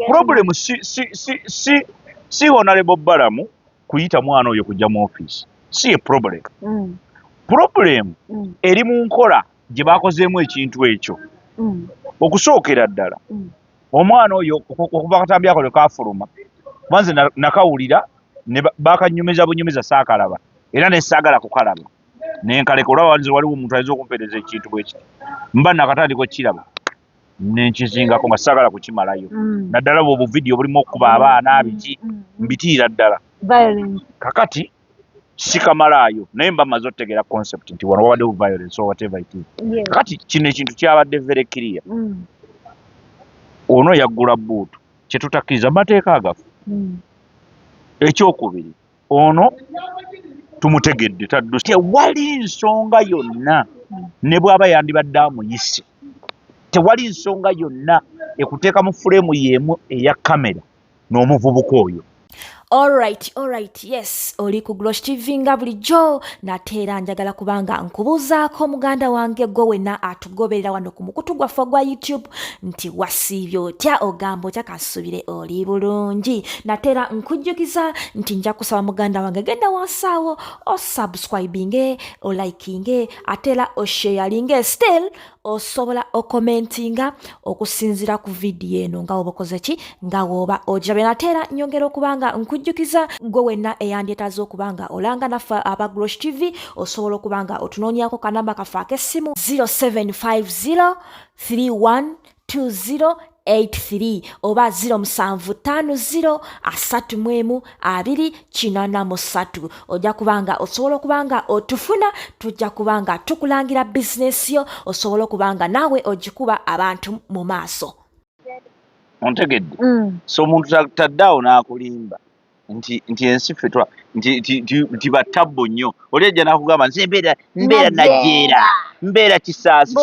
problem si honorable Balamu kuyita mwana oyo kujja mu office si a problem. Problem eri mu nkola gye bakozeemu ekintu ekyo. Okusookera ddala omwana oyo okuva katambi ako lwe kaafuluma banze nakawulira ne bakanyumiza bunyumiza saakalaba era ne saagala kukalaba nenkaleka olaba waliwo omuntu ayinza okumpeereza ekintu bwe kiti mba nakatandika okukiraba nenkizingako nga saagala kukimalayo naddala bwe obuvidiyo bulimu okukuba abaana biki mbitiira ddala kakati sikamalaayo naye mba maze otegeera concept nti wano wabaddewo violence or whatever it is. Kakati kino ekintu kyabadde very clear. Ono yaggula bbuutu kyetutakkiriza mateeka agafu. Ekyokubiri ono tumutegedde tewali nsonga yonna ne bw'aba yandibadde amuyise tewali nsonga yonna ekuteeka mu fulemu y'emu eya kamera n'omuvubuka oyo. Alright, yes, oli ku Glosh TV nga bulijjo nateera njagala kubanga nkubuuzaako muganda wange gwe wenna atugoberera wano ku mukutu gwaffe gwa YouTube nti wasiibye otya ogamba otya kasubire oli bulungi. Nateera nkujjukiza nti nja kusaba muganda wange genda wansaawo osubscribinge olikinge ateera osharinge still osobola okomentinga okusinzira ku vidiyo eno nga woba okoze ki nga woba ogirabe. Nateera nyongera okubanga nkujjukiza gwe wenna eyandyetaaza okubanga olanga naffe aba Glosh TV osobola okubanga otunoonyako kanamba kaffe ak'essimu 0750 312083 oba 0750 312083 ojja kubanga osobola okubanga otufuna tujja kubanga tukulangira bizinesi yo osobola okubanga naawe ogikuba abantu mu maaso. Ontegedde so omuntu taddaawo n'akulimba nti ensi fetwa nti batabbo nnyo olejja nakugamba nti mbeera najeera mbeera kisaasi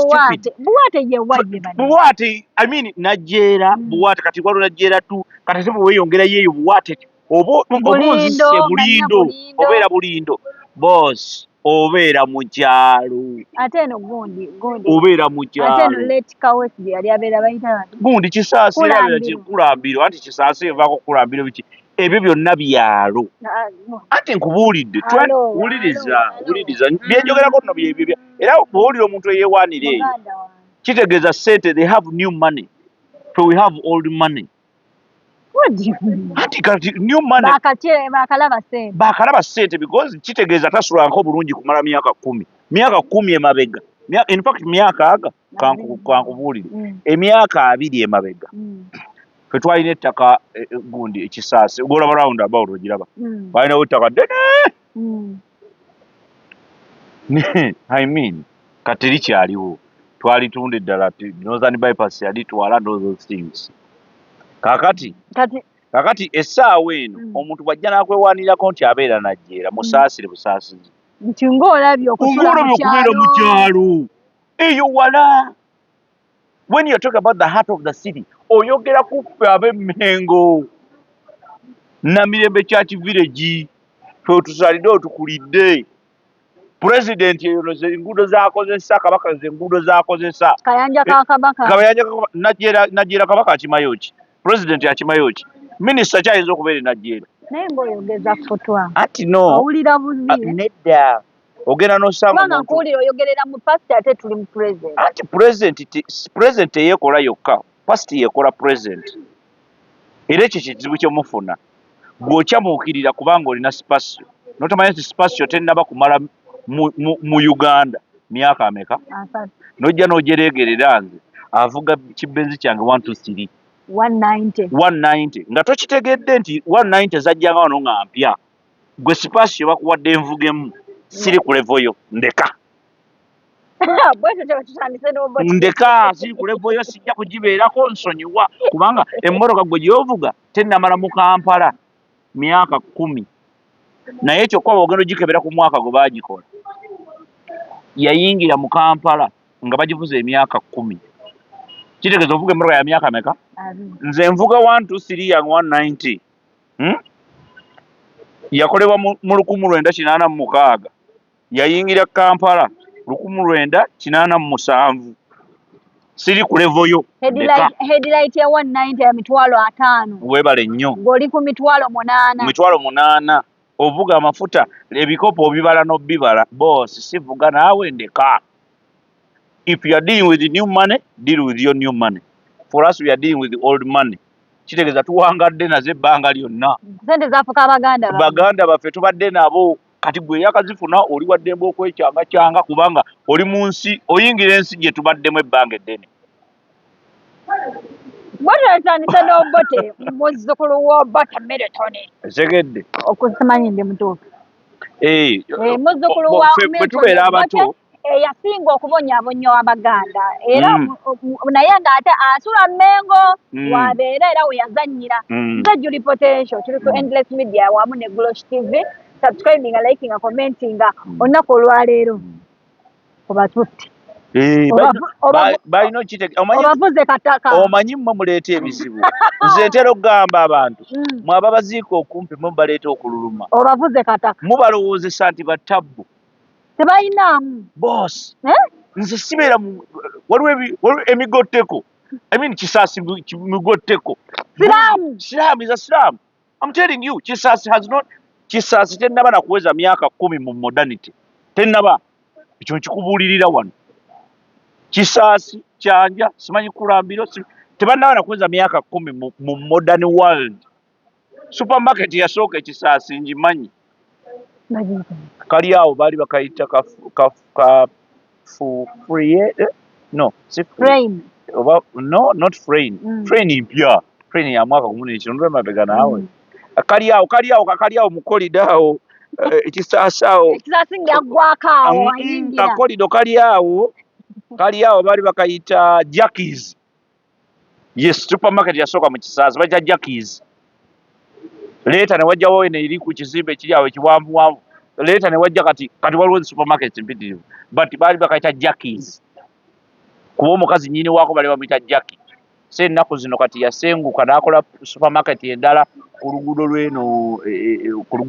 buwaate I mean najeera buwaate kati waliwo najeera tu kati se weeyongerayo eyo buwaate obunzise bulindo obeera bulindo boss obeera mu kyalo ate eno gundi obeera mu kyalo ate eno late kawes yali abeera bayita gundi kisaasi era kulambiro anti kisaasi evaako kulambiro biki ebyo byonna byalo ate nkubuulidde wuliriza byenjogerako nno byebyo era bw'owulira omuntu eyeewaanira eyo kitegeeza ssente they have new money so we have old money. Ati kati new money bakalaba ssente because kitegeeza tasulanko bulungi kumala myaka 10 emabega in fact myaka aga kankubuulire emyaka 2 emabega fe twalina ettaka gundi ekisaasi ogolaba round about ogiraba balinawo ettaka ddene I mean kati likyaliwo twalitunda eddala Northern bypass yalitwala and all those things. Kakati essaawa eno omuntu bw'ajja n'akwewaanirako nti abeera najjeera musaasire busaasizi nti ng'olabye okubeera mu kyalo eyo wala. When you talk about the heart of the city oyogera ku ffe ab'Emmengo Namirembe Church Village fe tusalidde otukulidde president eyo enguudo z'akozesa kabaka enguudo z'akozesa Kayanja ka kabaka najjeera kabaka akimayo ki president akimayo ki minisita kyayinza okubeera najjeera naye ng'oyogeza ffotwa ati no owulira buzi nedda ogenda n'osanga kubanga nkuwulira oyogerera mu past ate tuli mu president anti president eyeekola yokka past yeekola president era ekyo kizibu kyomufuna bw'okyamuukirira kubanga olina spasio notamanya nti spasio tennaba kumala mu Uganda myaka ameka nojja n'ogireegerera nze avuga kibenzi kyange 123 190 nga tokitegedde nti 190 zajjanga wano nga mpya gwe spasio bakuwadde envugemu siri ku levoyo ndeka siri ku levoyo sijja kugibeerako nsonyiwa kubanga emmoroka gwe gyovuga tennamala mu Kampala myaka 10 naye kyokka ogenda ogikebera ku mwaka gwe baagikola yayingira mu Kampala nga bagivuza emyaka 10 kitegeeza ovuga emmoroka ya myaka meka nze nvuga 123 yang 190 yakolebwa mu 1986 yayingira Kampala 1987 siri ku level yo headlight ya 190 ya mitwalo 5 webale nnyo ng'oli ku mitwalo 8 ovuga amafuta ebikopo obibala n'obibala boss sivuga naawe ndeka. If you are dealing with the new money, deal with your new money. For us, we are dealing with the old money. Kitegeeza tuwangadde nazo ebbanga lyonna. Sente zafuka baganda baffe tubadde nabo kati gwe yakazifuna oli waddembe okwekyanga kubanga oli mu nsi oyingira ensi gye tubaddemu ebbanga eddene. Bwetandise n'obote muzzukulu w'Obote Milton. Segedde. Okusimanyi ndi mutuufu. Muzzukulu wa Milton. Bwe tubeera abato yasinga okubonyaabonya Abaganda era naye ng'ate asula Mmengo wabeera era we yazannyira. Nze Julie Potential tuli ku Endless Media wamu ne Glosh TV. Subscribing, liking, commenting olunaku olwaleero obatutte. Balina okitegeeza obavuze kataka omanyi mmwe muleeta ebizibu nze ntera okugamba abantu mwaba baziika okumpi mwe baleeta okululuma obavuze kataka mubalowoozesa nti batabbu tebalinamu boss nze sibeera waliwo emigotteko kisaasi migotteko Silamu is a Silamu. I'm telling you kisaasi tennaba nakuweza myaka 10 mu modernity tennaba ekyo nkikubuulirira wano kisaasi kyanja simanyi kulambiro tebannaba nakuweza myaka 10 mu modern world. Supermarket yasooka ekisaasi ngimanyi kali awo baali bakayita not frame mpya frame ya mwaka 10 ndo mabega nawe kali awo mu corridor awo ekisaasi ngagwakaawo ayingira corridor kali awo baali bakayita Jackies. Yes, supermarket yasooka mu kisaasi bayita Jackies. Leeta ne wajjawo eno eri ku kizimbe ekiri awo ekiwanvuwanvu leeta ne wajja kati waliwo supermarket mpitirivu but baali bakayita Jackies kuba omukazi nnyini waako bali bamuyita Jackie. So ennaku zino kati yasenguka n'akola supermarket endala ku luguudo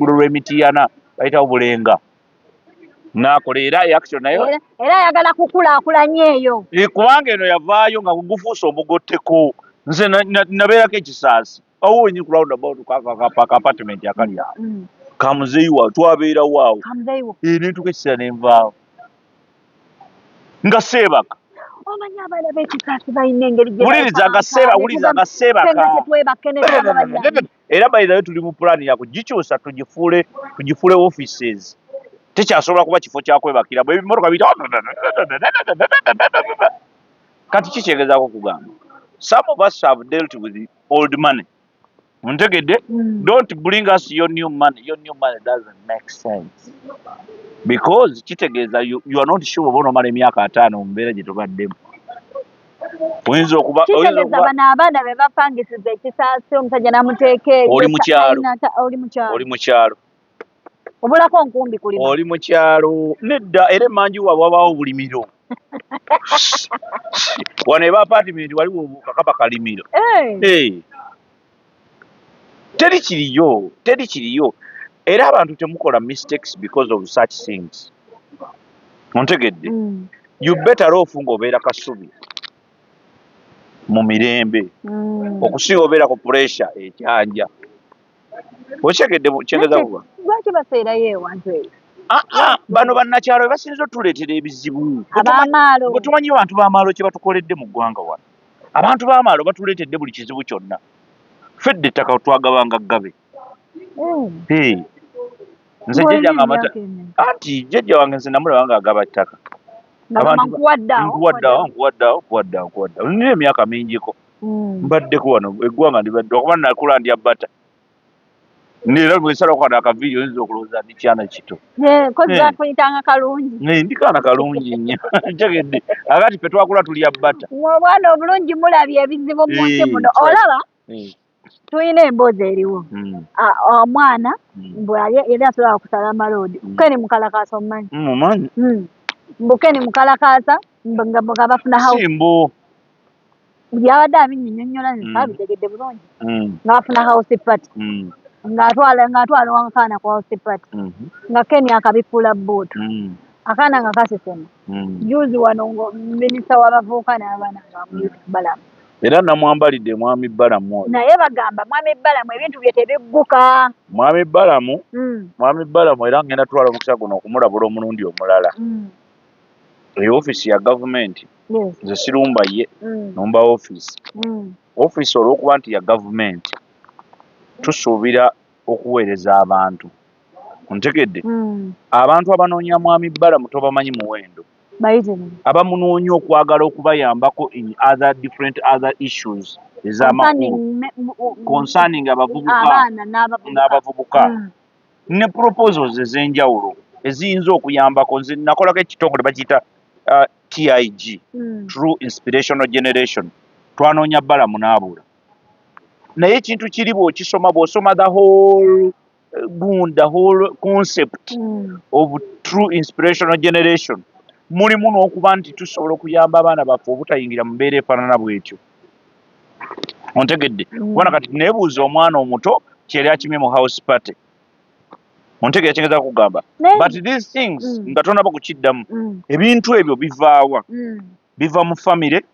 lw'Emityana bayitawo Bulenga n'akola era action nayo era ayagala kukulaakulanya eyo kubanga eno yavaayo nga gufuuse omugotteko nze nabeerako ekisaasi awo wenyi ku roundabout kaka apartment akali awo kamuzeyiwa twabeerawo awo nentuka ekiseera nenvaawo nga seebaka omanyi abaana b'ekisaasi balina engeri wuliriza nga seebaka era bayirayo tuli mu pulaani ya kugikyusa tugifuule offices tekyasobola kuba kifo kyakwebakira bwe ebimotoka biyita kati kikyegezaako okugamba some of us have dealt with the old money. Muntegedde? Don't bring us your new money. Your new money doesn't make sense. Because kitegeeza you are not sure oba onomala emyaka 5 mu mbeera gye tubaddemu. Oyinza okuba bano abaana be bapangisiza ekisaasi omusajja n'amuteeka eyo oli mu kyalo obulako nkumbi kulima oli mu kyalo nedda era emanju waabwe wabaawo obulimiro wano eba apartment waliwo kakaba kalimiro teri kiriyo era abantu temukola mistakes because of such things. Ontegedde you better off ng'obeera kasubi mu mirembe okusinga obeera ku pressure ekyanja okyegedde kyengeza kuba lwaki baseerayo ewantu eyo bano bannakyalo be basinza otuleetera ebizibu abamaalo bwe tumanyi abantu b'amaalo kye batukoledde mu ggwanga wano abantu b'amaalo batuleetedde buli kizibu kyonna fedde ettaka twagabanga gabe nze jjajjange amata anti jjajja wange nze namulaba nga agaba ttaka nkuwaddeawo nina emyaka mingiko mbaddeko wano eggwanga ndibadde okuba nakula ndya bbata nera bwesalawo kana akavidiyo oyinza okulowooza ndi kyana kito kozakuyitanga kalungi ndi kaana kalungi nnyo ntegedde akati fe twakula tulya bbata obwana obulungi mulabye ebizibu munsi muno olaba tulina emboozi eriwo omwana yali asobola okusala amaloodi kukeni mukalakasa omumanyi mumanyi mbukeni mukalakasa nga bafuna simbo byabadde abinnyonnyola nsabitegedde bulungi nga bafuna house party ng'atwala wakaana ku house party nga Kenya akabifuula bootu akaana nga kasesema juzi wano minisita w'abavubuka n'abaana balamu era namwambalidde mwami Balamu naye bagamba mwami Balamu ebintu bye tebigguka mwami Balamu era ngenda twala omukisa guno okumulabula omulundi omulala ofiisi ya gavumenti nze sirumba ye numba ofiisi olw'okuba nti ya gavumenti tusuubira okuweereza abantu ontegedde abantu abanoonya mwami Balamu tobamanyi muwendo abamunoonya okwagala okubayambako in different other issues ez'amakulu concerning abavubuka n'abavubuka ne proposals ez'enjawulo eziyinza okuyambako nze nakolako ekitongole bakiyita TIG True Inspirational Generation twanoonya Balamu n'abula naye ekintu kiri bw'osoma the whole concept of True Inspirational Generation mulimu n'okuba nti tusobola okuyamba abaana baffe obutayingira mu mbeera efaanana bw'etyo ontegedde kubona kati neebuuza omwana omuto kyeri akimye mu house party ontegedde kyengeza kugamba but these things nga tonaba kukiddamu ebintu ebyo bivaawa biva mu famire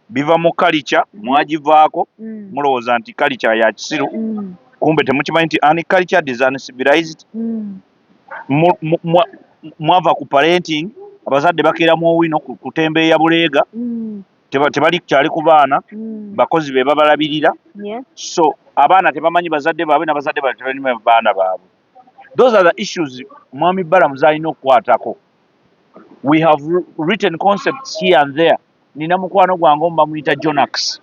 biva mu culture mwagivaako mulowooza nti culture ya kisiru kumbe temukimanyi nti uncultured is uncivilized mwava ku parenting abazadde bakeeramu owino kutembeeya buleega tebali kyali ku baana bakozi be babalabirira so abaana tebamanyi bazadde baabwe n'abazadde baabwe tebamanyi baana baabwe those are the issues mwami Balamu zalina okukwatako we have written concepts here and there nina mukwano gwange omu bamuyita Jonax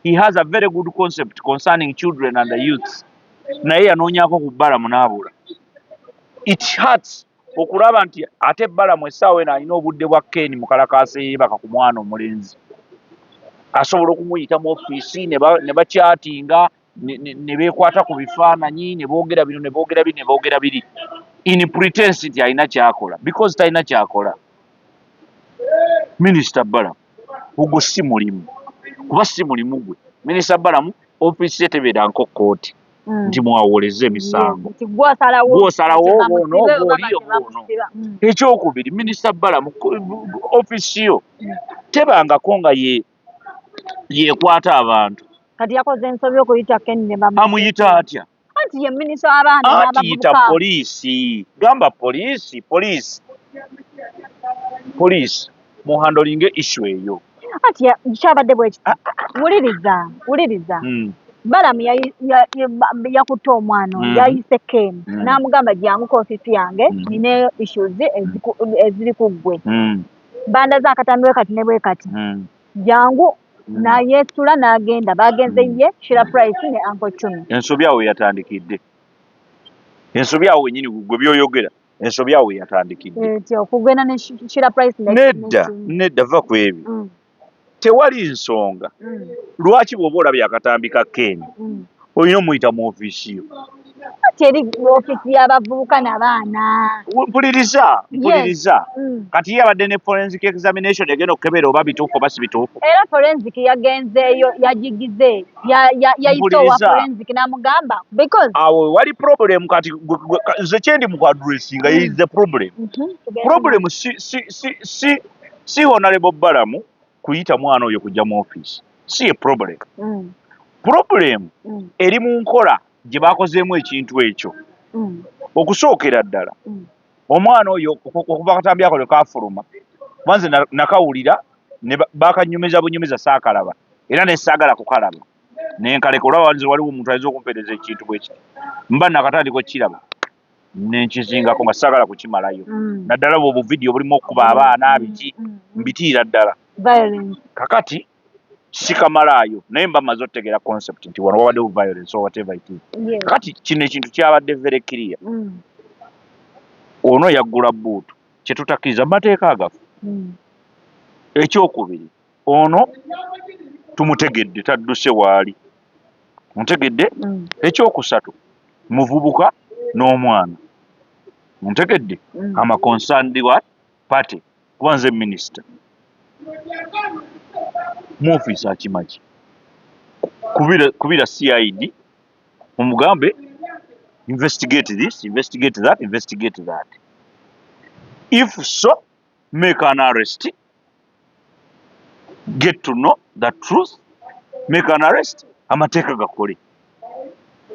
he has a very good concept concerning children and the youth naye yanoonyako ku Balamu n'abula it hurts okulaba nti ate Balamu essaawa eno alina obudde bwa Ken mu kalakaasa yeebaka ku mwana omulenzi asobola okumuyita mu ofiisi ne bakyatinga ne beekwata ku bifaananyi ne boogera bino ne boogera biri ne boogera biri in pretense nti alina kyakola because talina kyakola minisita Balamu ogwo si mulimu kuba si mulimu gwe minisita Balamu ofiisi ye tebeera nko kkooti nti mwawoleze emisango gw'osalawo bwono gw'oliyo bwono ekyokubiri minisita Balamu ofiisi yo tebangako nga yeekwata abantu kati yakoze ensobi okuyita Ken ne amuyita atya anti ye minisita w'abaana n'abavubuka atiyita poliisi gamba poliisi muhandolinge issue eyo anti kyabadde bwekiti wuliriza Balamu yakutte omwana yayise Ken n'amugamba jangu ku ofiisi yange nina issues eziri ku ggwe banda z'akatambi kati ne bwe kati jangu nayeesula n'agenda bagenze ye Shira Price ne Uncle Chumi ensobi awo yatandikidde ensobi awo wenyini gwe byoyogera ensobi awo yatandikidde okugenda ne Shira Price nedda va ku ebyo tewali nsonga lwaki bw'oba olabye akatambi ka Ken olina omuyita mu ofiisi yo teri ofiisi y'abavubuka n'abaana mpuliriza kati ye abadde ne forensic examination egenda okukebera oba bituufu oba si bituufu era forensic yagenzeeyo yagigize yayise owa forensic n'amugamba because awo wali problem kati nze kyendi mu kuadressinga is the problem si honorable Balamu kuyita mwana oyo kujja mu ofiisi si ye problem eri mu nkola gye baakozeemu ekintu ekyo okusookera ddala omwana oyo okuva akatambi ako lwe kaafuluma banze nakawulira baakanyumiza bunyumiza saakalaba era ne saagala kukalaba nenkaleka olaba nze waliwo omuntu ayinza okumpeereza ekintu bwe kiti mba nakatandika okukiraba nenkizingako nga saagala kukimalayo naddala bwe obuvidiyo bulimu okukuba abaana biki mbitiira ddala kakati sikamalaayo naye mba maze otegeera concept nti wano wabaddewo violence or whatever it is kakati kino ekintu kyabadde very clear ono yaggula bbuutu kyetutakkiriza mateeka agafu ekyokubiri ono tumutegedde tadduse waali mutegedde ekyokusatu muvubuka n'omwana mutegedde concerned what party kuba nze minisita mu ofiisi akimaki kubira CID omugambe investigate this investigate that If so, make an arrest. Get to know the truth. Make an arrest. Amateeka gakole.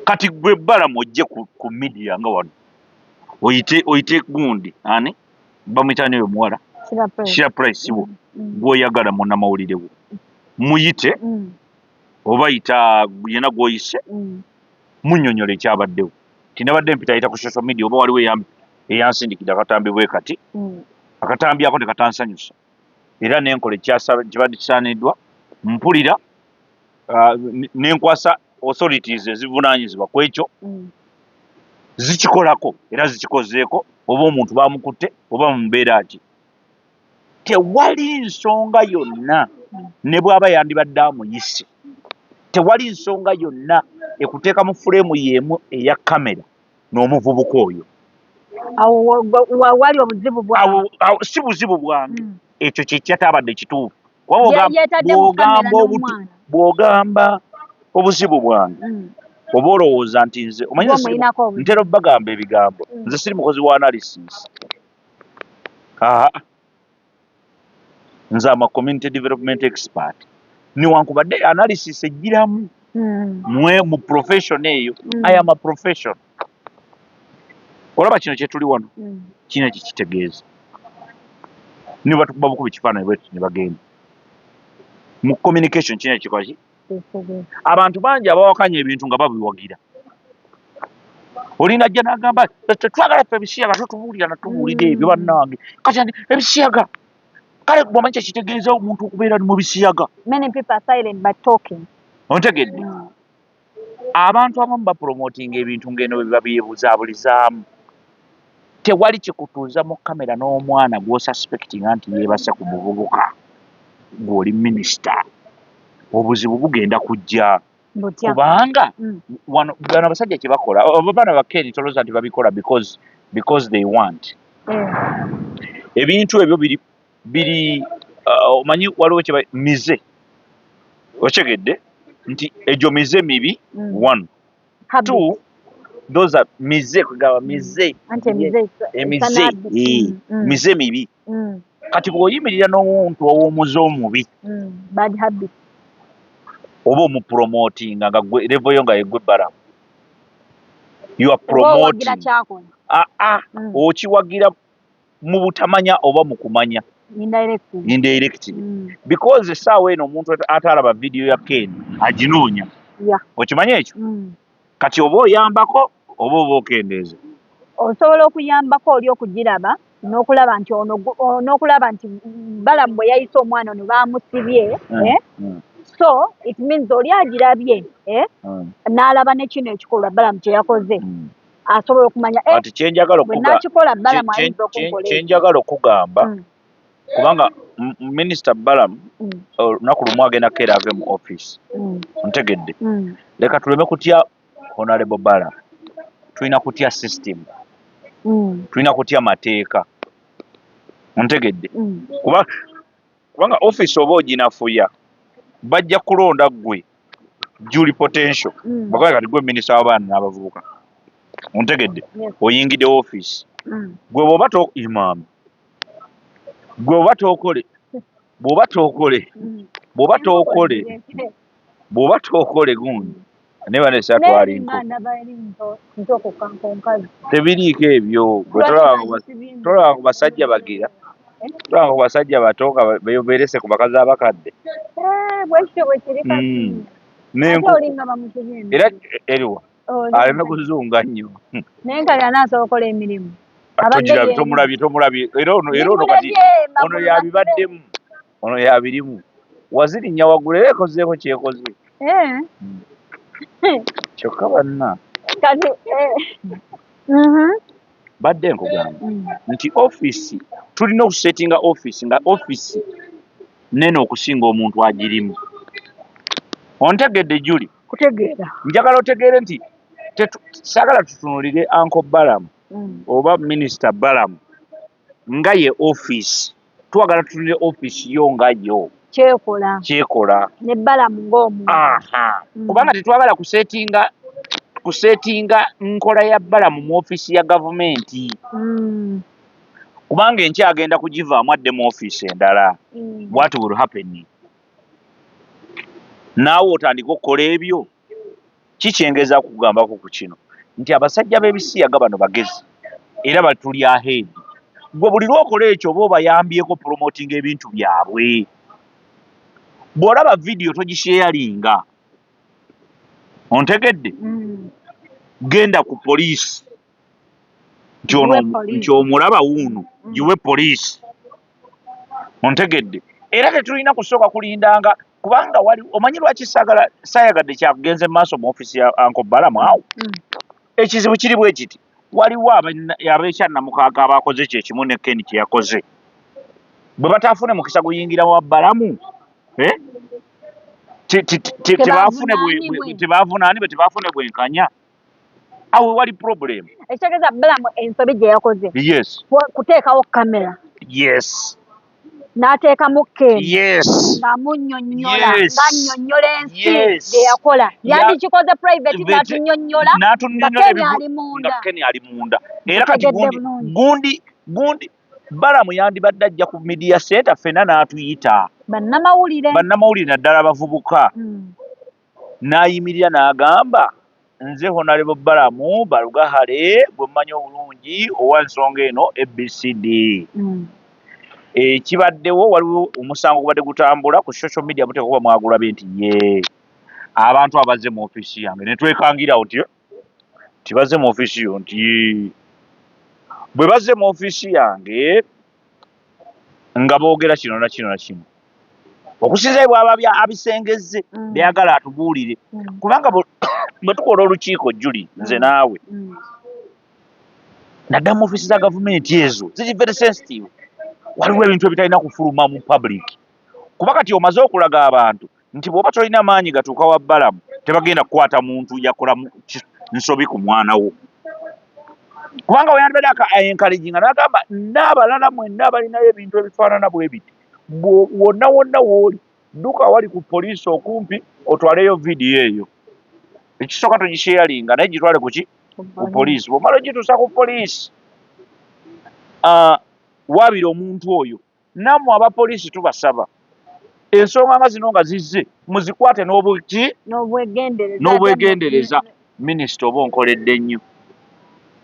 Kati gwe Balamu ojje ku media nga wano. Oyite gundi ani bamwitani oyo muwala Shira Price wo gwoyagala muna mawulire wo muyite oba yita yena gwoyise munnyonnyole ekyabaddewo tinabadde mpita ayita ku social media oba waliwo eyansindikira akatambi bwe kati akatambi ako tekatansanyusa era nenkola kibadde kisaaniddwa mpulira nenkwasa authorities ezivunaanyizibwa ku ekyo zikikolako era zikikozeeko oba omuntu bamukutte oba mumbeera ki tewali nsonga yonna ne bw'aba yandibadde amuyise tewali nsonga yonna ekuteeka mu fuleemu y'emu eya kamera n'omuvubuka oyo wali obuzibu bwawe si buzibu bwange ekyo kyekyataabadde kituufu bw'ogamba obuzibu bwange oba olowooza nti nze omanyi ntera obbagamba ebigambo nze siri mukozi wa analysis nze ama community development expert niwankubadde analysis ejjiramu mu profession eyo I am a profession olaba kino kyetuli wano kino kikitegeeza niwe batukuba bukuba ekifaananyi bwetu ne bagenda mu communication kino kikoki abantu bangi abawakanya ebintu nga babiwagira olina ajja n'agamba tetwagala ffe ebisiyaga totubuulira natubuulira ebyo bannange kati ebisiyaga kale bw'omanyi kyekitegeeza omuntu okubeera mu bisiyaga ontegedde abantu abamu bapromotinga ebintu ng'eno bwe biba byebuzabulizaamu tewali kikutuuza mu kamera n'omwana gw'osuspectinga nti yeebase ku muvubuka gw'oli minisita obuzibu bugenda kujja kubanga bano abasajja kye bakola abaana bakeni tolooza nti babikola because they want ebintu ebyo biri omanyi waliwo kye mize okegedde nti egyo mize mibi 1 2 those are mize kugaba mize mize mibi kati bw'oyimirira n'omuntu ow'omuze omubi oba omupromotinga nga level yo nga yegwe Balamu you are promoting okiwagira mu butamanya oba mu kumanya indirect because essaawa eno omuntu atalaba video ya Ken aginoonya okimanyi ekyo kati oba oyambako oba okendeeza osobola okuyambako oli okugiraba n'okulaba nti Balamu bwe yayise omwana ono baamusibye so it means oli agirabye n'alaba ne kino ekikolwa Balamu kye yakoze asobola okumanya kati kyenjagala Balamu ayinza okukola kyenjagala okugamba kubanga minisita Balamu olunaku lumu agenda keera ave mu office ntegedde leka tuleme kutya honorable Balamu tulina kutya system tulina kutya mateeka ntegedde kubanga office oba oginafuya bajja kulonda gwe Julie Potential bakola kati gwe minisita w'abaana n'abavubuka ontegedde oyingidde office gwe bw'oba imam gwe bw'oba tookole gundi ne banesa twalinko tebiriiko ebyo gwe tolaba ku basajja bagira tolaba ku basajja bato nga beyoberese ku bakazi abakadde era eriwa aleme kuzunga nnyo naye nga lyanasobola okola emirimu tomulabye era ono kati ono yabibaddemu ono yabirimu wazirinnya waggulu era ekozeeko kyekoze kyokka banna badde nkugamba nti office tulina okusetinga office nga office nene okusinga omuntu agirimu ontegedde Julie kutegeera njagala otegeere nti saagala tutunulire Uncle Balamu oba minisita Balamu nga ye office twagala tutunulire office yo nga yo kyekola ne Balamu ng'omuntu kubanga tetwagala kusetinga nkola ya Balamu mu office ya gavumenti kubanga enkya agenda kugivaamu adde mu ofiisi endala. What will happen? Naawe otandika okukola ebyo. Kikyengeza kugambako ku kino nti abasajja b'ebisiyaga bano bagezi era batuli ahead. Gwe buli lwokola ekyo oba obayambyeko promoting ebintu byabwe. Bw'olaba vidiyo togisharinga. Ontegedde? Genda ku poliisi nti omulaba wuuno giwe poliisi. Ontegedde? Era tetulina kusooka kulindanga kubanga wali omanyi lwaki saayagadde kyakugenze mu maaso mu ofiisi ya Uncle Balamu awo. Ekizibu kiri bwe kiti waliwo ab'ekyannamukaaga abakoze kyekimu ne Ken kye yakoze. Bwe bataafune mukisa guyingira wa Balamu tebaafune bwenkanya. Awo wali problem. Ekitegeeza Balamu ensobi gye yakoze. Yes. Kuteekawo kamera. Yes. N'ateekamu Ken. Yes. Ng'amunnyonnyola. Ng'annyonnyola ensi gye yakola. Yandikikoze private n'atunnyonnyola nga Ken ali munda. Era kati gundi Balamu yandibadde ajja ku media center ffenna n'atuyita. Bannamawulire naddala abavubuka. N'ayimirira n'agamba nze Honorable Balamu Balugahale gwe mmanyi obulungi owa nsonga eno ABCD. Kibaddewo waliwo omusango gubadde gutambula ku social media muteeka kuba mwagulabe nti abantu abazze mu ofiisi yange ne twekangirawo nti tibazze mu ofiisi yo nti bwe bazze mu ofiisi yange nga boogera kino na kino na kino okusinza bwaba abisengezze byagala atubuulire kubanga bwe tukola olukiiko Juli nze naawe naddala mu ofiisi za gavumenti ezo ziri very sensitive. Waliwo ebintu ebitalina kufuluma mu public kuba kati omaze okulaga abantu nti bw'oba tolina maanyi gatuuka wa Balamu tebagenda kukwata muntu yakola nsobi ku mwana wo kubanga weyandibadde encouraging n'agamba n'abalala mwenna balinayo ebintu ebifaanana bwe biti wonna wooli dduka wali ku poliisi okumpi otwaleyo vidiyo eyo. Ekisooka togisharinga naye gitwale kuki ku poliisi. Bw'omala ogituusa ku poliisi waabira omuntu oyo nammwe abapoliisi tubasaba ensonga nga zino nga zizze muzikwate n'obwegendereza. Minisita oba onkoledde nnyo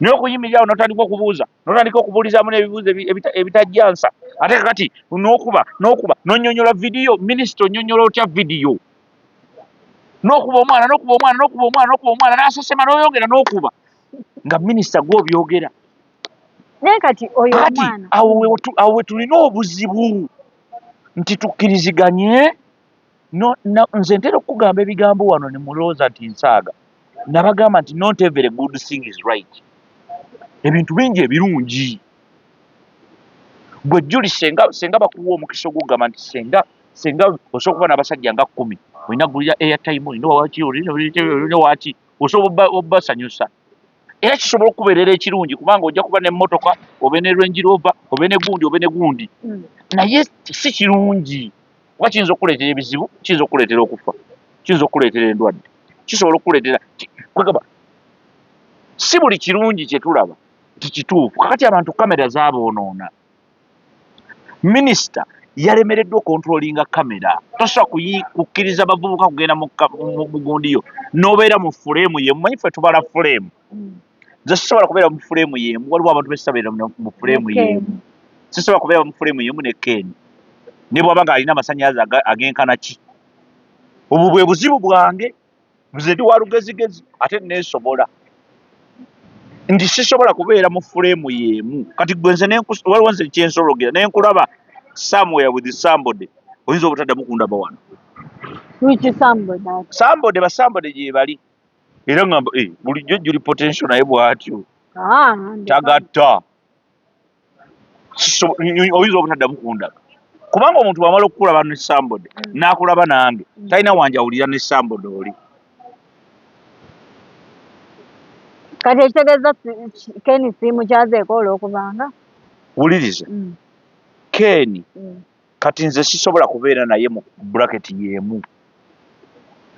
naye okuyimirirawo n'otandika okubuuza n'otandika okubuulizaamu n'ebibuuzo ebitajjansa ate kati n'okuba n'onnyonnyola vidiyo. Minisita onnyonnyola otya vidiyo n'okuba omwana n'asesema n'oyongera n'okuba nga minisita gw'obyogera. Naye kati oyo omwana awo we tulina obuzibu nti tukkiriziganye. Nze ntera okugamba ebigambo wano ne mulowooza nti nsaaga nabagamba nti not every good thing is right. Ebintu bingi ebirungi gwe Juli senga bakuwa omukisa ogugamba nti senga osobola okuba n'abasajja nga 10 olina gulira airtime olina waki osobola obbasanyusa era kisobola okubeerera ekirungi kubanga ojja kuba n'emmotoka obe ne Range Rover obe ne gundi naye si kirungi kuba kiyinza okuleetera ebizibu, kiyinza okuleetera okufa, kiyinza okuleetera endwadde, kisobola okuleetera kwegamba si buli kirungi kye tulaba tikituufu. Kakati abantu kamera zaaboonoona. Minisita yalemereddwa okontrolinga kamera. Tosobola kukkiriza bavubuka kugenda mu gundi yo n'obeera mu fuleemu yemu. Manyi ffe tubala fuleemu. Nze sisobola kubeera mu fuleemu yemu. Waliwo abantu besisabeera mu fuleemu yemu. Sisobola kubeera mu fuleemu yemu ne Ken ne bw'aba ng'alina amasannyalaze agenkana ki. Obwo bwe buzibu bwange. Nze ndi wa lugezigezi ate neesobola nti sisobola kubeera mu fuleemu yemu. Kati gwe nze waliwo nze kyensologera ne nkulaba somewhere with somebody oyinza obutaddamu kundaba wano. Basambode gye bali era ngamba bulijjo Juli potential naye bw'atyo tagatta oyinza obutaddamu kundaba kubanga omuntu bw'amala okukulaba ne Sambode n'akulaba nange talina wanjawulira ne Sambode oli. Kati ekitegeeza Ken siimu kyazeeko olw'okubanga wuliriza Ken kati nze sisobola kubeera naye mu bracket yemu.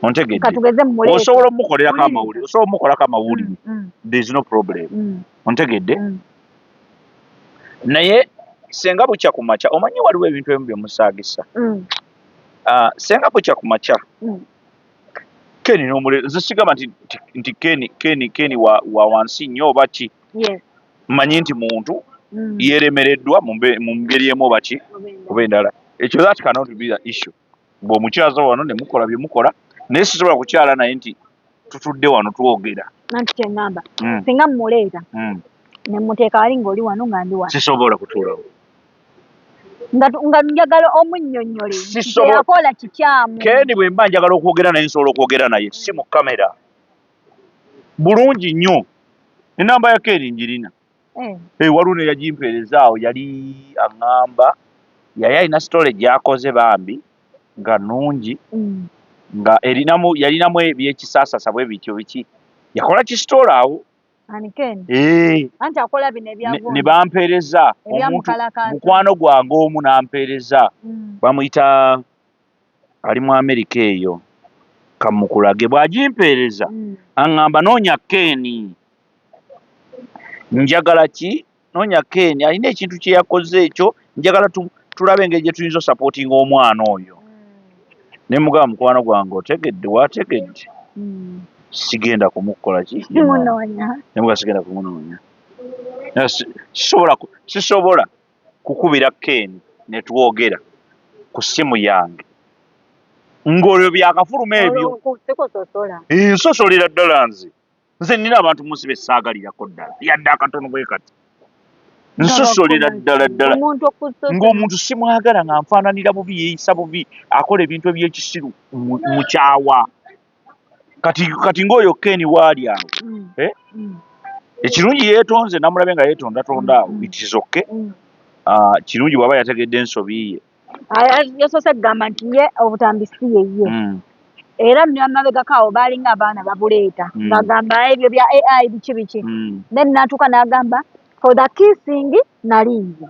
Ontegedde osobola omukolerako amawulire osobola omukolako amawulire there is no problem. Ontegedde naye senga bukya ku makya omanyi waliwo ebintu ebimu byemusaagisa senga bukya ku makya Keni nze sigamba nti Keni wa wansi nnyo oba ki mmanyi nti muntu yeeremereddwa mu ngeri emu oba ki oba endala ekyo that cannot be the issue bw'omukyaza wano ne mukola bye mukola naye sisobola kukyala naye nti tutudde wano twogera nanti kyengamba singa mmuleeta ne muteeka wali ng'oli wano nga ndi wano sisobola kutuulawo nga njagala omunnyonnyole yakola kikyamu Keni bwe mba njagala okwogera naye nsobola okwogera naye si mu kamera bulungi nnyo enamba ya Keni njirina waliwo ne yagimpeereza awo yali aŋŋamba yali alina sitole gy'akoze bambi nga nnungi nga yalinamu ebyekisaasasa bwe bityo biki yakola kisitole awo anti akola bino ebyagonda ne bampeereza mukwano gwange omu n'ampeereza bamuyita ali mu Amerika eyo kamukulage bw'agimpeereza aŋŋamba noonya Keni njagala ki noonya Keni alina ekintu kye yakoze ekyo njagala tulabe engeri gye tuyinza osapootinga omwana oyo ne mugamba mukwano gwange otegedde wategedde sigenda kumukola ki nemuga sigenda kumunoonya sisobola kukubira Keni ne twogera ku ssimu yange ng'olyo byakafuluma ebyo nsosolera ddala nze nina abantu munsi bessaagalirako ddala yadde akatono bwe kati nsosolera ddala ng'omuntu simwagala nga nfaananira bubi yeeyisa bubi akola ebintu ebyekisiru mukyawa kati ng'oyo Keni waali awo ekirungi yeetonze namulabe nga yeetondatonda awo itizoke kirungi bw'aba yategedde ensobi ye yasoose kugamba nti ye obutambi si yeye era namabegako awo baalinga abaana babuleeta bagamba ebyo bya AI biki then n'atuuka n'agamba for the kissing nalinze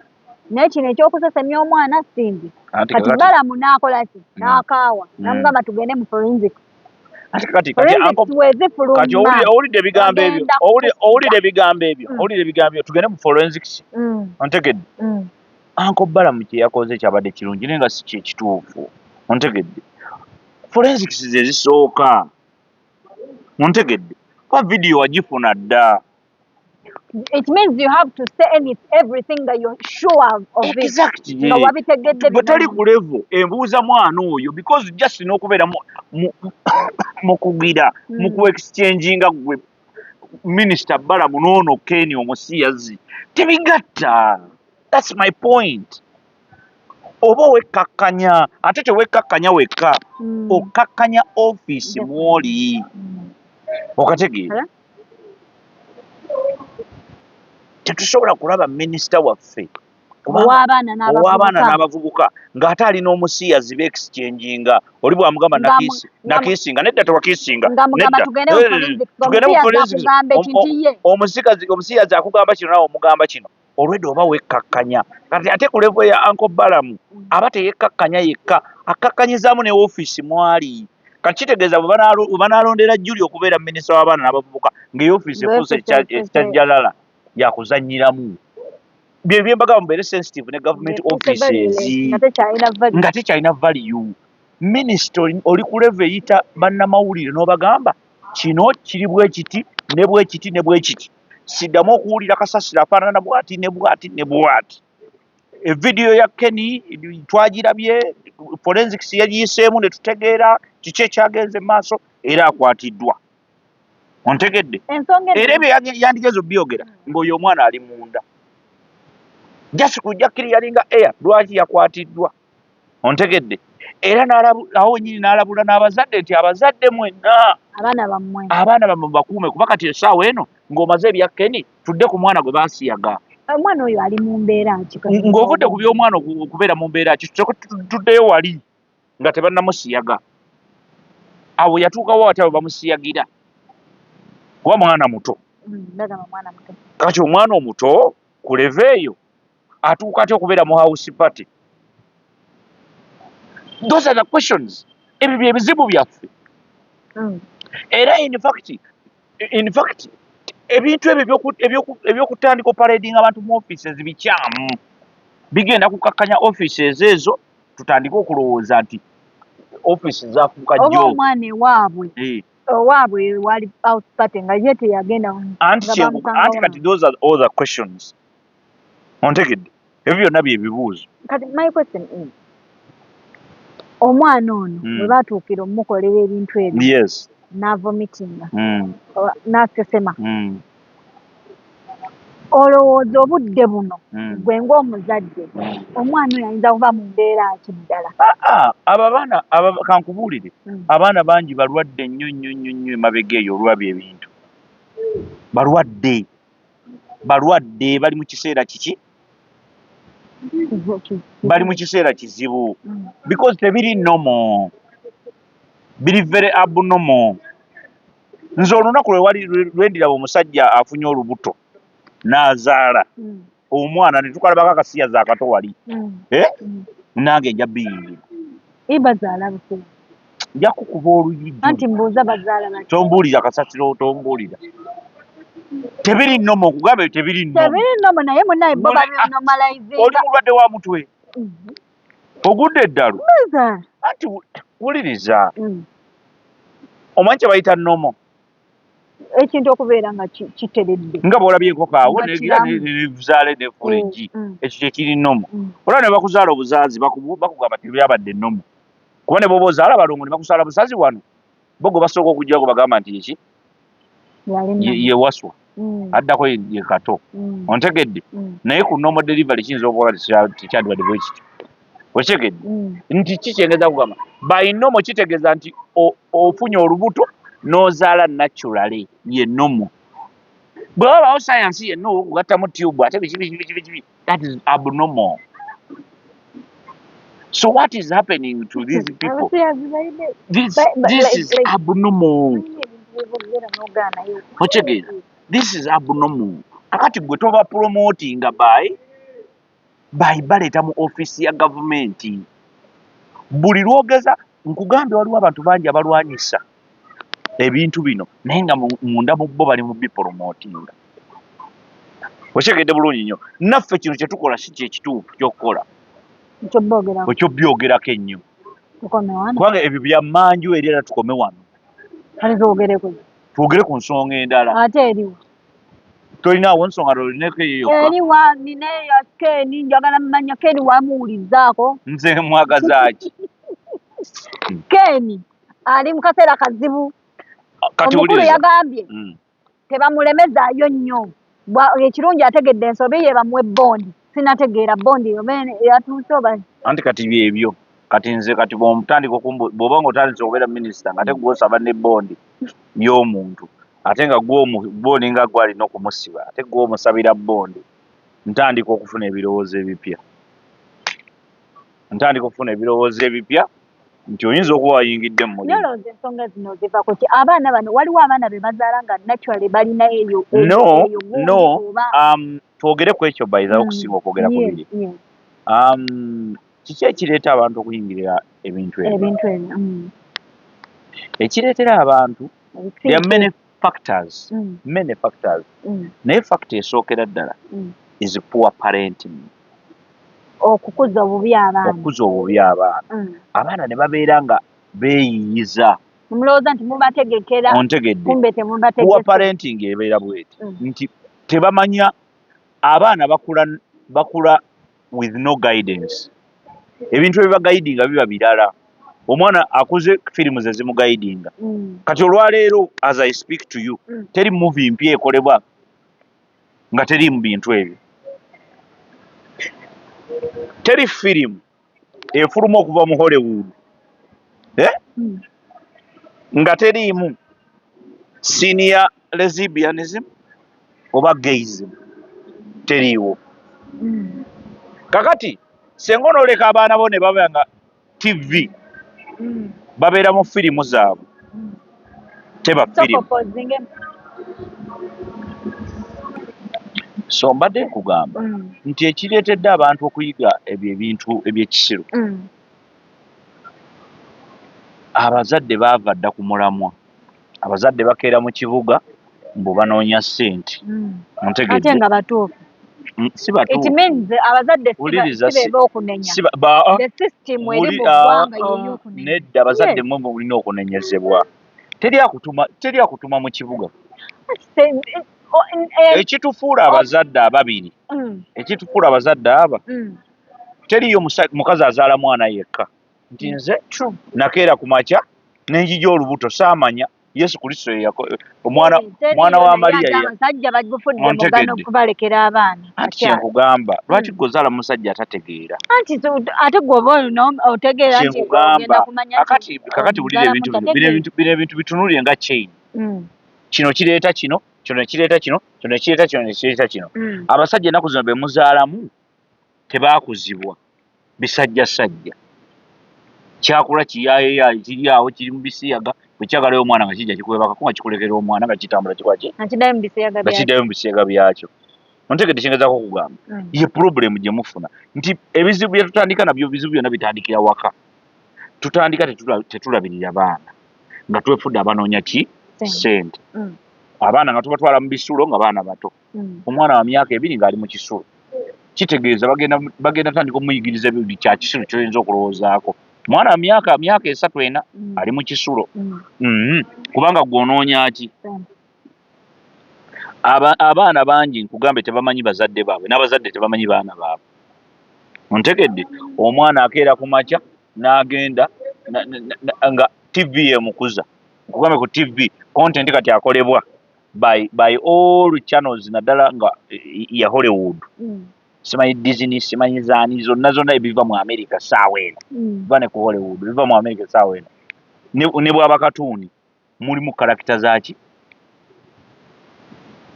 naye kino ekyokusesemya omwana singi kati balamu n'akola ki n'akaawa namugamba tugende mu forensic owulidde ebigambo ebyo tugende mu forensics ontegedde Uncle Balamu kye yakoze kyabadde kirungi naye nga si kyekituufu ontegedde forensics ze zisooka ontegedde kwa vidiyo wagifuna dda it means you have to say everything that you're sure of exactly nga wabitegedde bwetali ku level embuuza mwana oyo because just n'okubeera mu kugira mu ku exchanginga gwe Minister Balamu n'ono Keni omusiyazi tebigatta. That's my point. Oba wekkakkanya ate tewekkakkanya wekka okkakkanya office mwoli okategeera tetusobola kulaba minisita waffe ow'abaana n'abavubuka ng'ate alina omusiyazi beexchanginga oli bwamugamba nakiisinga nedda tewakiisinga tugende mu forensics omusiyazi akugamba kino nawe omugamba kino olwedde oba wekkakkanya kati ate ku level ya Uncle Balamu aba teyekkakkanya yekka akkakkanyizaamu ne ofiisi mwali kati kitegeeza bwe banaalondera Juli okubeera minisita w'abaana n'abavubuka ng'eyofiisi efuuse ekyajjalala yakuzannyiramu bye byembaga mubeere sensitive ne government offices nga tekyalina value. Minisita oli ku level eyita bannamawulire n'obagamba kino kiri bwe kiti ne bwe kiti ne bwe kiti siddamu okuwulira kasasira afaanana bw'ati ne bw'ati ne bw'ati. Evidiyo ya Keni twagirabye forensics yagiyiseemu ne tutegeera kiki ekyagenze mu maaso era akwatiddwa ontegedde era ebyo yandigeze obyogera ng'oyo omwana ali munda just kujja kiriyalinga air lwaki yakwatiddwa ontegedde era awo wenyini n'alabula n'abazadde nti abazadde mwenna abaana bammwe bakuume kuba kati essaawa eno ng'omaze ebya Keni tudde ku mwana gwe baasiyaga omwana oyo ali mu mbeera ki ng'ovudde ku by'omwana okubeera mu mbeera ki tuddeyo wali nga tebannamusiyaga awo yatuukawo ate abo bamusiyagira kuba mwana muto kati omwana omuto ku leve eyo atuuka atya okubeera mu house party. Those are the questions. Ebyo bye bizibu byaffe era in fact ebintu ebyo ebyokutandika oparading abantu mu offices bikyamu bigenda kukakkanya offices ezo tutandike okulowooza nti office zafuuka oba omwana ewaabwe owaabwe wali out party nga ye teyagenda anti kati those are all the questions ontegedde ebyo byonna byebibuuzo kati my question is omwana ono bwe batuukira omukolera ebintu ebyo yes n'avomitinga n'asesema olowooza obudde buno gwe ng'omuzadde omwana oyo ayinza kuba mu mbeera ki ddala abo abaana kankubuulire abaana bangi balwadde nnyo emabega eyo olwabyo ebintu balwadde bali mu kiseera kiki bali mu kiseera kizibu because tebiri normal biri very abnormal nze olunaku lwendiraba omusajja afunye olubuto n'azaala omwana ne tukalabako akasiyaza akato wali nange nja biyingira bazaala buke nja kukuba oluyijjo anti mbuuza bazaala baki tombuulira kasasiro tombuulira tebiri nomo okugambe tebiri nomo naye munaye bo babinomalizinga oli mulwadde wa mutwe ogudde eddalu anti wuliriza omanyi kye bayita nomo ekintu okubeera nga kiteredde nga bwolabye enkoko awo negira nevuzaale nefuleji ekyo kyekiri nomo olaba ne bakuzaala obuzaazi bakugamba tebyabadde nomo kuba ne boba ozaala balongo ne bakuzaala busazi wano bogo basooka okujjako bagamba nti eki yewaswa addako ye kato ontegedde naye ku nomo delivery kiyinza okuba tekyandibadde bwe kityo okitegedde nti kikyengeza kugamba by nomo kitegeeza nti ofunye olubuto n'ozaala naturally ye nomo bwe wabawo science yenna okugattamu tube ate bikibi that is abnormal. So what is happening to these people? This is abnormal. This is abnormal. Akati gwe toba promoting by baleta mu office ya government. Buli lwogeza nkugambe waliwo abantu bangi abalwanyisa ebintu bino naye nga munda mu bo bali mu bipromoting. Okyegedde bulungi nnyo. Naffe kino kye tukola si kye kituufu ky'okukola. Okyobyogerako ennyo. Kubanga ebyo byammanju eri era tukome wano. Twogere ku nsonga endala. Ate eriwo. Tolinaawo nsonga lolineko eyo yokka. Eriwa nineyo Keni njagala mmanya Keni wamuwulizaako. Nze mwagaza ki? Keni ali mu kaseera kazibu. Omukulu yagambye tebamulemezaayo nnyo. Ekirungi ategedde ensobi ye bamuwe bondi. Sinategeera bondi eyo yatuuse oba. Anti kati byebyo. Kati nze kati bw'omutandika bw'oba ng'otandise okubeera minisita nga ate gw'osaba ne bondi y'omuntu ate nga gw'oninga gw'alina okumusiba ate gw'omusabira bondi ntandika okufuna ebirowoozo ebipya nti oyinza okuba wayingidde mu mulimu. Nolowooza ensonga zino ziva ku ki? Abaana bano waliwo abaana be bazaala nga naturally balina eyo. No. Twogere ku ekyo bayiza okusinga okwogera ku biri. Kiki ekireeta abantu okuyingirira ebintu ebyo? Ekireetera abantu there are many factors. Naye factor esookera ddala is poor parenting. Okukuza obubi abaana. Abaana ne babeera nga beeyiyiza. Mulowooza nti mubategekera. Ontegedde. Kumbe temubategekera. Poor parenting ebeera bweti. Nti tebamanya abaana bakula with no guidance. Ebintu ebibagayidinga biba birala. Omwana akuze firimu ze zimugayidinga. Kati olwaleero as I speak to you teri movie mpya ekolebwa nga teri mu bintu ebyo. Teri firimu efuluma okuva mu Hollywood nga teriimu senior lesbianism oba gayism teriiwo. Kakati senga onooleka abaana bo ne baba nga TV babeera mu firimu zaabwe teba firimu. So mbadde nkugamba nti ekireetedde abantu okuyiga ebyo ebintu ebyekisiru abazadde baava dda ku mulamwa. Abazadde bakeera mu kibuga mbu banoonya ssente. Ate nga batuufu. It means abazadde sibeba okunenya. The system eri mu ggwanga yenna okunenya. Nedda abazadde mmwe mulina okunenyezebwa. Teri akutuma mu kibuga. Ekitufuula abazadde ababiri. Ekitufuula abazadde aba. Teriyo mukazi azaala mwana yekka. Nti nze nakeera ku makya n'enjija olubuto saamanya Yesu Kristo omwana wa Mariya abasajja bagufudde mugano kubalekera abaana. Anti kyenkugamba lwaki gozaala musajja atategeera? Anti ate gwoba otegeera nti ogenda kumanya kakati wulira ebintu bitunulire nga chain. Kino kireeta kino, kino kireeta kino, kino kireeta kino, kireeta kino. Abasajja ennaku zino be muzaalamu tebaakuzibwa bisajjasajja. Kyakula kiyaayeeyaaye kiri awo kiri mu bisiyaga bwe kyagalayo omwana nga kijja kikwebakako nga kikulekera omwana nga kitambula kikwaki nga kiddayo mu bisiyaga byakyo. Ontegedde kyengezaako okugamba ye pulobulemu gye mufuna nti ebizibu bye tutandika nabyo bizibu byonna bitandikira waka. Tutandika tetulabirira baana nga twefudde abanoonya ki ssente. Abaana nga tubatwala mu bisulo nga baana bato. Omwana wa myaka 2 ng'ali mu kisulo kitegeeza bagenda tandika omuyigiriza buli kya kisulo kyoyinza okulowoozaako. Mwana wa myaka 3 ali mu kisulo. Kubanga gw'onoonya ki? Abaana bangi nkugambe tebamanyi bazadde baabwe n'abazadde tebamanyi baana baabwe. Ontegedde omwana akeera ku makya n'agenda nga TV emukuza. Nkugambe ku TV content kati akolebwa by all channels naddala nga ya Hollywood. Simanyi Disney, simanyi zaani zonna ebiva mu America saawa eno. Biva ne ku Hollywood, biva mu America saawa eno. Ne bw'aba katuuni mulimu karakita zaaki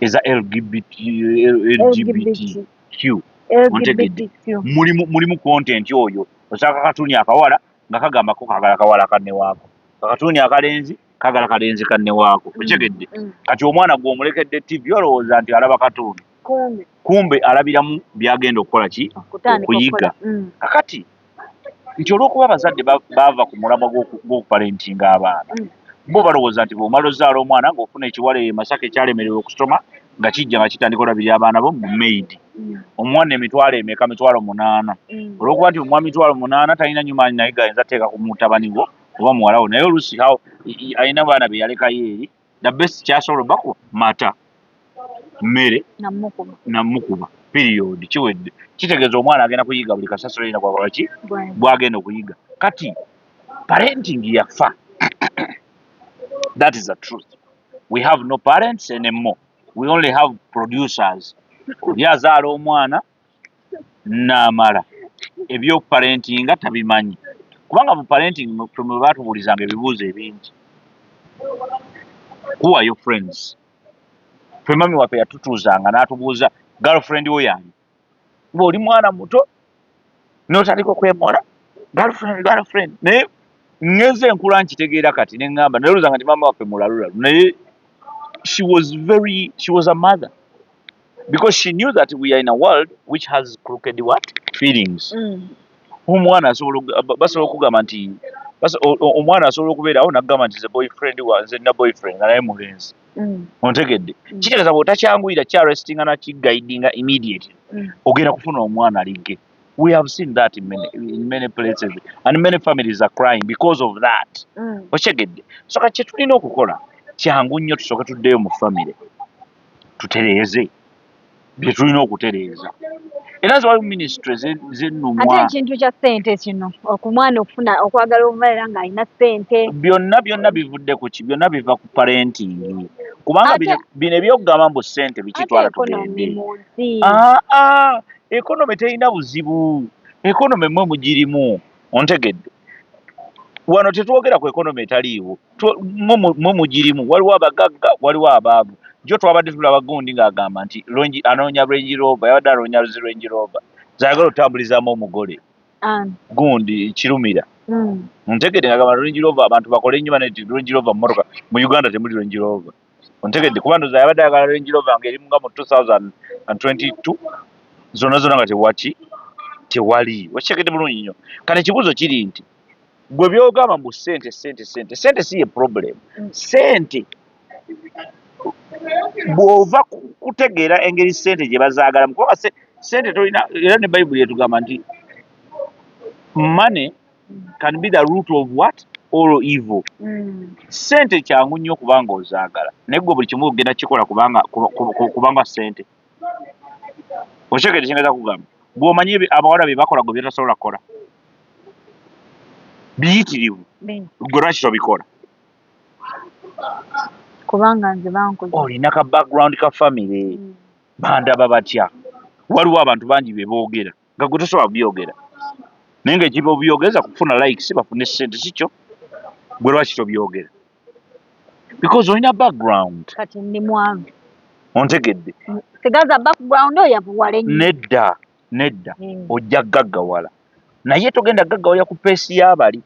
eza LGBTQ. Mulimu content oyo. Osaka katuuni akawala nga kagambako kagala kawala kanne waako. Akatuuni akalenzi kagala kalenzi kanne waako. Okitegedde? Kati omwana gw'omulekedde TV olowooza nti alaba katuuni. Kumbe alabiramu byagenda okukola ki? Okuyiga. Kakati nti olw'okuba abazadde baava ku mulamwa gw'okuparentinga abaana bo balowooza nti bw'omala ozaala omwana ng'ofuna ekiwala Masaka ekyalemererwa okusoma nga kijja nga kitandika olabirira abaana bo mu maid. Omwana emitwalo emeka? Mitwalo 8. Olw'okuba nti omwana mitwalo 8 talina nyumaani naye gayinza teeka ku mutabani wo oba muwalawo naye oluusi alina baana be yalekayo eri the best kyasobola obbako mata mmere namukuba period kiwedde. Kitegeeza omwana agenda kuyiga buli kasasiro erina kwakola ki bw'agenda okuyiga. Kati parenting yafa. That is the truth. We have no parents anymore. We only have producers. Yazaala omwana n'amala ebyoparentinga tabimanyi kubanga mu parenting mwe baatubuulizanga ebibuuzo ebingi. Who are your friends? Ffe mami waffe yatutuuzanga n'atubuuza girlfriend wo yani. Bw'oli mwana muto n'otandika okwemola girlfriend. Naye ngeze enkula nkitegeera kati ne ngamba nalowooza nti maama waffe mulalulalu naye she was a mother because she knew that we are in a world which has crooked feelings. Omwana basobola okugamba nti omwana asobola okubeerawo n'agamba nti nze na boyfriend nga naye mulenzi. Ontegedde kitegeeza bw'otakyanguyira kyarestinga nakigayidinga immediately ogenda kufuna omwana aligge. We have seen that in many places and many families are crying because of that. Okitegedde so kati kyetulina okukola kyangu nnyo tusooke tuddeyo mu famire tutereeze bye tulina okutereeza era nze waliwo ministry zennumwa. Ate ekintu kya ssente kino okumwana okufuna okwagala okubeera ng'alina ssente byonna bivudde ku ki? Byonna biva ku parenting kubanga bino ebyokugamba mbu ssente bikitwala tugende. Economy terina buzibu. Economy mwe mugirimu. Ontegedde wano tetwogera ku economy etaliiwo mwe mugirimu. Waliwo abagagga waliwo abaavu. Jo twabadde tulaba gundi ng'agamba nti anoonya Range Rover yabadde anoonya Range Rover zayagala otambulizaamu omugole gundi kirumira. Ontegedde ng'agamba Range Rover abantu bakole nnyo nti Range Rover mmotoka mu Uganda temuli Range Rover. Ontegedde kuba ndoza yabadde ayagala Range Rover ng'erimu nga mu 2022 zonna nga tewali. Wakitegedde bulungi nnyo. Kati ekibuuzo kiri nti gwe byogamba mbu ssente si ye problem. Ssente bw'ova kutegeera engeri ssente gye bazaagalamu kubanga sente tolina era ne Bible yetugamba nti money can be the root of what all evil. Sente kyangu nnyo kubanga ozaagala naye gwe buli kimu ogenda kikola kubanga sente. Okyekete kyengeza kugamba bw'omanyi abawala be bakola gwe byetasobola kukola biyitirivu gwe lwaki tobikola kubanga nze bankoze olina ka background ka family bandaba batya waliwo abantu bangi be boogera nga gwe tosobola byogera naye ngaekiba obyogeza kufuna likes bafune sente kikyo gwe lwaki tobyogera because olina background kati ndi mwavu ontegedde tegaza background oyo yavuwala ennyo nedda ojja gaggawala naye togenda gaggawala ku peesi y'abali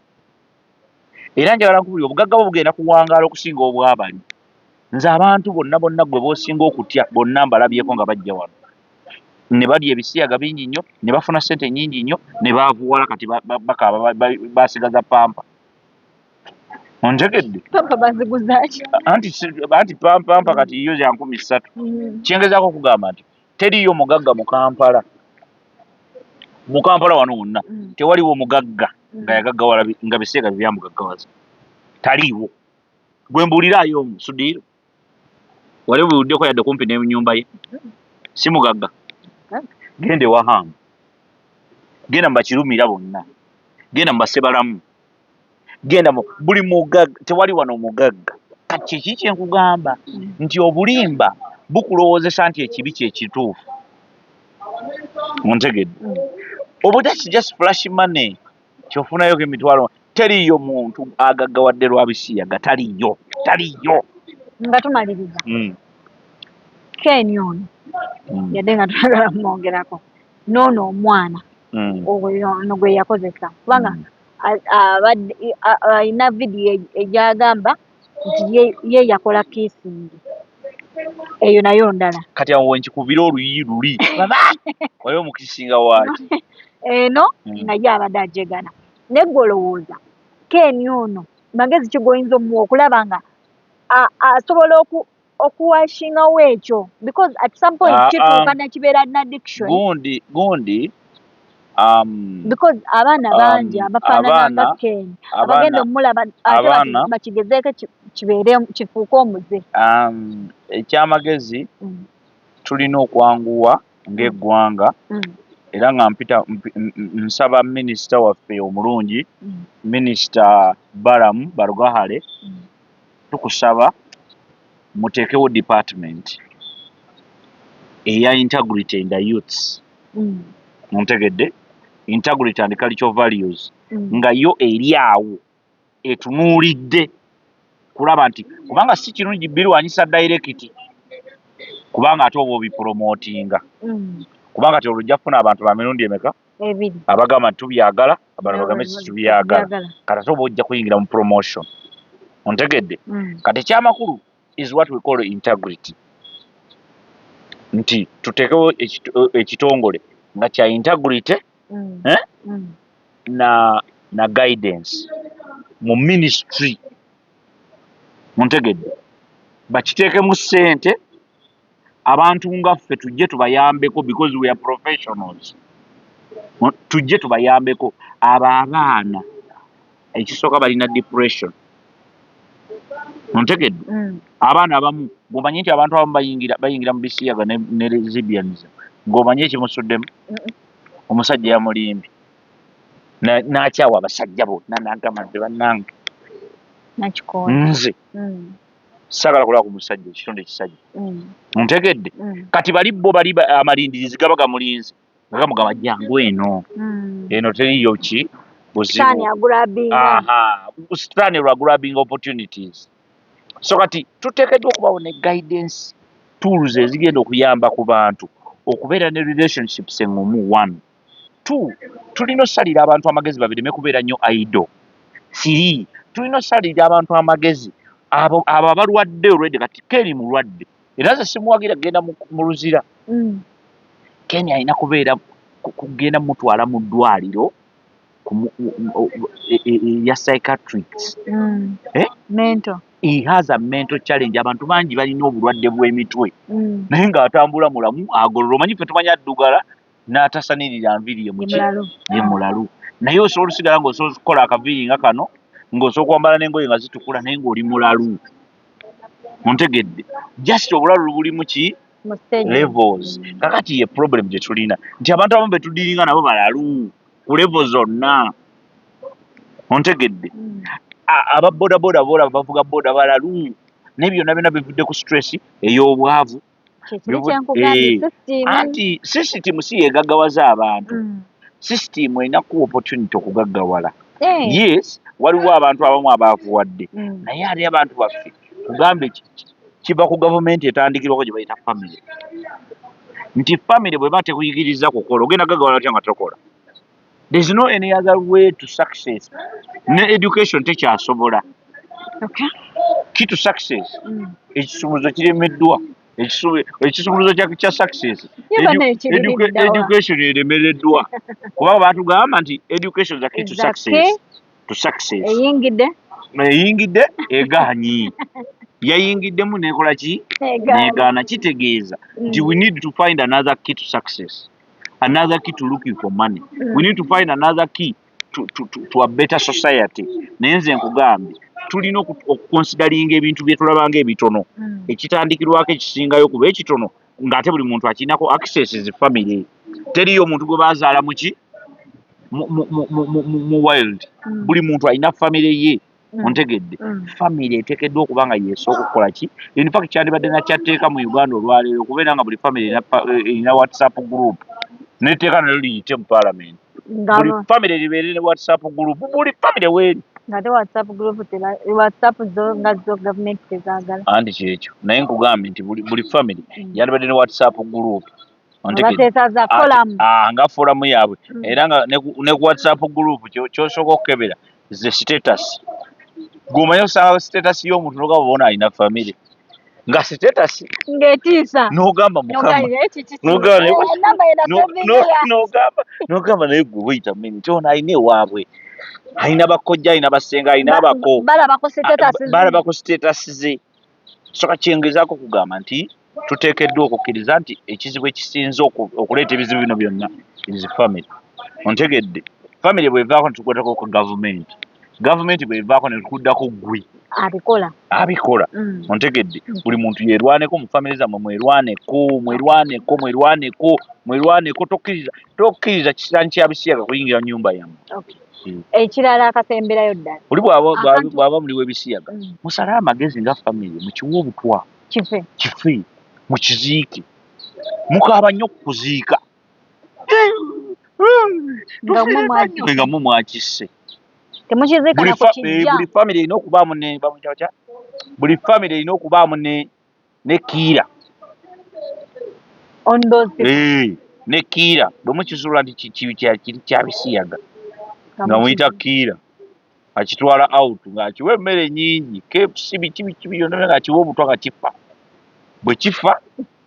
era njagala nkubuli obugagga bwo bugenda kuwangaala okusinga obw'abali nze abantu bonna gwe boosinga okutya bonna mbalabyeko nga bajja wano ne balya ebisiyaga bingi nnyo ne bafuna ssente nnyingi nnyo ne baavuwala kati bakaaba basigaza pampa ontegedde pampa baziguzaki anti pampa kati yo ya 3,000 kyengezaako okugamba nti teriyo mugagga mu Kampala wano wonna tewaliwo mugagga nga yagaggawala nga bisiyaga byamugaggawaza taliiwo gwe mbuuliraayo Sudiiro wali buuddeko yadde kumpi n'ennyumba ye si mugagga gende Wahanga genda mu Bakirumira bonna genda mu Basebalamu genda buli mugagga tewali wano mugagga kati kiki kyenkugamba nti obulimba bukulowoozesa nti ekibi kyekituufu ontegedde obutaki just flash money kyofunayo emitwalo teriyo muntu agaggawadde lwa bisiyaga taliyo nga tumaliriza Ken ono yadde nga twagala kumwongerako noono omwana ono gwe yakozesa kubanga alina vidiyo egyagamba nti ye yakola kiisingi eyo nayo ndala kati awo wenkikubira oluyi luli oyo omukisinga waaki eno naye abadde ajegana naye gwe olowooza Ken ono magezi ki goyinza omuwa okulaba nga asobola okuwashingawo ekyo because at some point kituuka nekibeera na addiction gundi because abaana bangi abafaanana nga Ken abagenda omulaba ate bakigezeeko kibeere kifuuke omuze ekyamagezi tulina okwanguwa ng'eggwanga era nga nsaba minisita waffe omulungi minisita Balamu Barugahale tukusaba muteekewo department eya integrity in the youths muntegedde integrity and cultural values nga yo eri awo etunuulidde kulaba nti kubanga si kirungi birwanyisa direct kubanga ate oba obipromotinga kubanga olujja kufuna abantu ba mirundi emeka abagamba nti tubyagala abantu bagambe si tubyagala kati ate oba ojja kuyingira mu promotion ontegedde kati ekyamakulu is what we call integrity nti tuteekewo ekitongole nga kya integrity na guidance mu ministry muntegedde bakiteekemu ssente abantu nga ffe tujje tubayambeko because we are professionals tujje tubayambeko abaana ekisooka balina depression muntegedde abaana abamu ng'omanyi nti abantu abamu bayingira mu bisiyaga ne lesbianism ng'omanyi ekimusuddemu omusajja yamulimbye n'akyawa abasajja bonna n'agamba nti bannange nze saagala kulaba ku musajja ekitonde ekisajja ntegedde kati bali bo bali amalindirizi gaba gamulinze nga gamugamba jangu eno teriyo ki buzibu sitaani lwa grabbing opportunities so kati tuteekeddwa okubawo ne guidance tools ezigenda okuyamba ku bantu okubeera ne relationships engumu 1 2 tulina osalira abantu amagezi babireme kubeera nnyo idle 3 tulina osalira abantu amagezi abo abalwadde olwedde kati Ken mulwadde era ze simuwagira genda mu luzira Ken alina kubeera kugenda mutwala mu ddwaliro ya psychiatrics mental he has a mental challenge abantu bangi balina obulwadde bw'emitwe naye ng'atambula mulamu agolola omanyi ffe tumanya addugala n'atasanirira nviiri ye mulalu naye osobola osigala ng'osobola okukola akaviiri nga kano ng'osobola okwambala n'engoye nga zitukula naye ng'oli mulalu ontegedde just obulalu buli mu ki levels kakati ye problem gye tulina nti abantu abamu betudiringa nabo balalu ku level zonna ontegedde ababodaboda bola bavuga boda balalu naye byonna byonna bivudde ku stress ey'obwavu anti system si yegaggawaza abantu system erina ku opportunity okugaggawala yes waliwo abantu abamu abaavuwadde naye ali abantu baffe kugambe kiba ku gavumenti etandikirwako gye bayita family nti family bweba tekuyigiriza kukola ogenda gaggawala otya nga tokola there is no any other way to success ne education tekyasobola kitu success ekisumuluzo kiremeddwa ekisumuluzo kya success education eremereddwa kubanga batugamba nti education is a key to success eyingidde egaanyi yayingiddemu nekola ki negaana kitegeeza nti we need to find another key to success, another key to looking for money. We need to find another key to a better society. Naye nze nkugambye tulina okukonsideringa ebintu bye tulabanga ebitono ekitandikirwako ekisingayo kuba ekitono ng'ate buli muntu akinako access zi family. Teriyo omuntu gwe bazaala muki mu wild. Buli muntu alina family ye. Ontegedde family eteekeddwa okuba nga yeesooka okukola ki. In fact kyandibadde nakyatteeka mu Uganda olwaleero okubeera nga buli family erina WhatsApp group n'etteeka nalyo liyite mu parliament. Buli family libeere ne WhatsApp group. Buli family weeri ngate WhatsApp group WhatsApp zo nga zo government tezaagala andi kyekyo naye nkugambye nti buli family yandibadde ne WhatsApp group bateetaza forum nga forum yaabwe era nga ne WhatsApp group kyosooka okukebera ze status gomanya osanga status y'omuntu nogamba bona alina family nga status ng'etiisa nogamba mukama nogamba naye gwe weyita minute ono alina ewaabwe alina bakojja alina basenga alina abako balabako status ze soka kyengezaako kugamba nti tuteekeddwa okukkiriza nti ekizibu ekisinze okuleeta ebizibu bino byonna is family. Ontegedde family bwevaako netukwatako ku gavumenti bwevaako netukuddako gwe abikola ontegedde buli muntu yerwaneko mu family zammwe mwerwaneko tokkiriza kisaanyi kya bisiyaga kuyingira nyumba yammwe. Ekirala akasemberayo ddala oli bw'aba muliwo ebisiyaga musale amagezi nga family mukiwe obutwa kife mukiziike mukaaba nnyo kukuziika nga mwe mwakisse temukiziika na kukijja. Buli family erina okubaamu buli family erina okubaamu ne kiira ne kiira bwe mukizuula nti kiri kya bisiyaga nga muyita kiira akitwala out ng'akiwa emmere nnyingi KFC biki byonna ng'akiwa obutwa nga kifa bwe kifa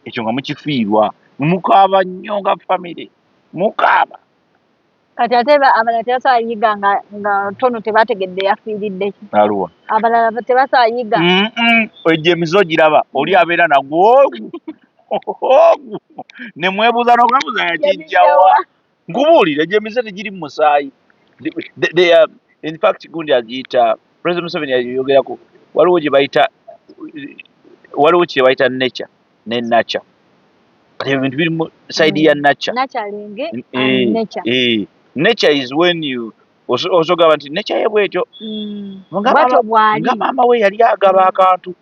ekyo nga mukifiirwa mukaaba nnyo nga family mukaaba kati ate abalala tebasayiga nga tono tebategedde yafiiridde ki aluwa abalala tebasayiga ejje emizo giraba oli abeera nagwo ne mwebuuza n'okwebuuza yakijjawa nkubuulire ejje emizo tegiri mu musaayi. In fact gundi agiyita President Museveni yayogerako waliwo kye bayita nature ne nature kati ebintu biri mu side ya nature nature is when you osogaba nti nature ye bwetyo nga maama we yali agaba akantu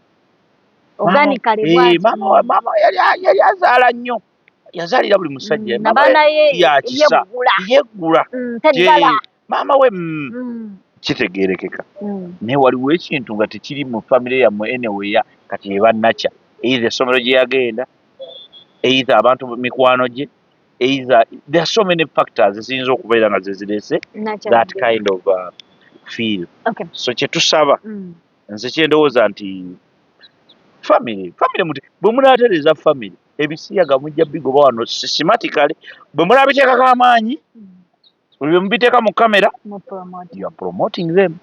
maama yali azaala nnyo yazaalira buli musajja yakisa yeggula maama we kitegeerekeka naye waliwo ekintu nga tekiri mu famire yammwe anyway kati eba nature either essomero gye yagenda either abantu mikwano gye either there are so many factors eziyinza okubeera nga zezireese that kind of feel. So kyetusaba nze kyendowooza nti family bwe munaatereza family ebisiyaga mujja bigoba wano systematically bwe mulabiteekako amaanyi bwe mubiteeka mu kamera you are promoting them.